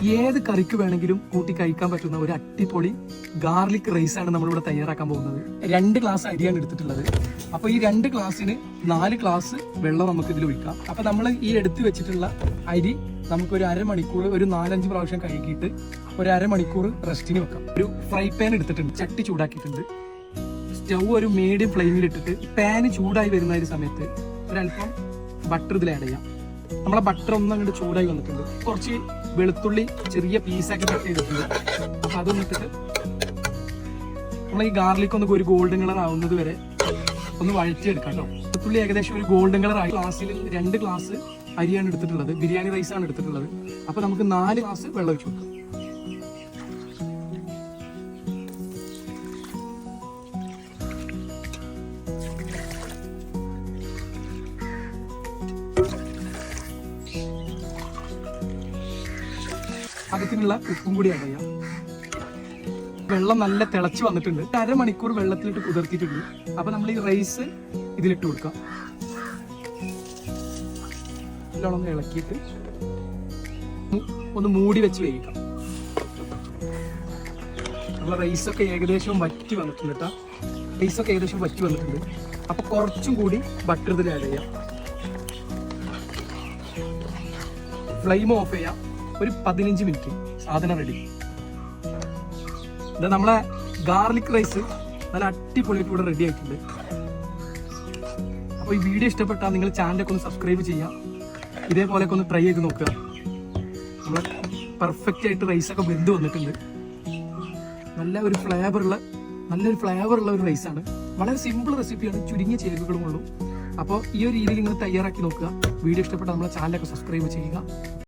ഏത് കറിക്ക് വേണമെങ്കിലും കൂട്ടി കഴിക്കാൻ പറ്റുന്ന ഒരു അടിപൊളി ഗാർലിക് റൈസ് ആണ് നമ്മളിവിടെ തയ്യാറാക്കാൻ പോകുന്നത്. 2 ഗ്ലാസ് അരിയാണ് എടുത്തിട്ടുള്ളത്. അപ്പൊ ഈ 2 ഗ്ലാസ്സിന് 4 ഗ്ലാസ് വെള്ളം നമുക്ക് ഇതിൽ ഒഴിക്കാം. അപ്പൊ നമ്മൾ ഈ എടുത്തു വെച്ചിട്ടുള്ള അരി നമുക്ക് ഒരു അരമണിക്കൂർ, ഒരു 4-5 പ്രാവശ്യം കഴുകിയിട്ട് ഒരു അരമണിക്കൂർ റെസ്റ്റിന് വെക്കാം. ഒരു ഫ്രൈ പാൻ എടുത്തിട്ടുണ്ട്, ചട്ടി ചൂടാക്കിയിട്ടുണ്ട്. സ്റ്റൗ ഒരു മീഡിയം ഫ്ലെയിമിൽ ഇട്ടിട്ട് പാന് ചൂടായി വരുന്ന ഒരു സമയത്ത് ഒരല്പം ബട്ടർ ഇതിൽ ആഡ് ചെയ്യാം. നമ്മളെ ബട്ടർ ഒന്നും അങ്ങോട്ട് ചൂടായി വന്നിട്ടുണ്ട്. കുറച്ച് വെളുത്തുള്ളി ചെറിയ പീസാക്കി കട്ട് ചെയ്തിട്ടുണ്ട്. അപ്പൊ അതൊന്നിട്ടിട്ട് നമ്മൾ ഈ ഗാർലിക് ഒന്ന് ഒരു ഗോൾഡൻ കളർ ആവുന്നത് വരെ ഒന്ന് വഴറ്റിയെടുക്കാം കേട്ടോ. വെളുത്തുള്ളി ഏകദേശം ഒരു ഗോൾഡൻ കളർ ആയി. ഗ്ലാസ്സിൽ 2 ഗ്ലാസ് അരിയാണ് എടുത്തിട്ടുള്ളത്, ബിരിയാണി റൈസ് ആണ് എടുത്തിട്ടുള്ളത്. അപ്പൊ നമുക്ക് 4 ഗ്ലാസ് വെള്ളം ഒഴിച്ചു കൊടുക്കാം. അതിനുള്ള ഉപ്പും കൂടി ആഡ് ചെയ്യാം. വെള്ളം നല്ല തിളച്ച് വന്നിട്ടുണ്ട്. അരമണിക്കൂർ വെള്ളത്തിലിട്ട് കുതിർത്തിയിട്ടുണ്ട്. അപ്പൊ നമ്മൾ ഈ റൈസ് ഇതിലിട്ട് കൊടുക്കാം. നല്ലോണം ഇളക്കിയിട്ട് ഒന്ന് മൂടി വെച്ച് വേവിക്കാം. നമ്മളെ റൈസൊക്കെ ഏകദേശം വറ്റി വന്നിട്ടുണ്ട് കേട്ടോ. റൈസൊക്കെ ഏകദേശം വറ്റി വന്നിട്ടുണ്ട്. അപ്പൊ കുറച്ചും കൂടി ബട്ടർ ഇതിൽ ആഡ് ചെയ്യാം. ഫ്ലെയിം ഓഫ് ചെയ്യാം. ഒരു 15 മിനിറ്റ് സാധനം റെഡി. ഇത് നമ്മളെ ഗാർലിക് റൈസ് നല്ല അടിപൊളിയായിട്ട് ഇവിടെ റെഡി ആയിട്ടുണ്ട്. അപ്പോൾ ഈ വീഡിയോ ഇഷ്ടപ്പെട്ടാൽ നിങ്ങൾ ചാനലൊക്കെ ഒന്ന് സബ്സ്ക്രൈബ് ചെയ്യാം. ഇതേപോലെയൊക്കെ ഒന്ന് ട്രൈ ചെയ്ത് നോക്കുക. നമ്മളെ പെർഫെക്റ്റ് ആയിട്ട് റൈസൊക്കെ വെന്ത് വന്നിട്ടുണ്ട്. നല്ലൊരു ഫ്ലേവറുള്ള ഒരു റൈസാണ്. വളരെ സിമ്പിൾ റെസിപ്പിയാണ്, ചുരുങ്ങിയ ചേരുവകളും ഉള്ളൂ. അപ്പോൾ ഈ ഒരു രീതിയിൽ നിങ്ങൾ തയ്യാറാക്കി നോക്കുക. വീഡിയോ ഇഷ്ടപ്പെട്ടാൽ നമ്മളെ ചാനലൊക്കെ സബ്സ്ക്രൈബ് ചെയ്യുക.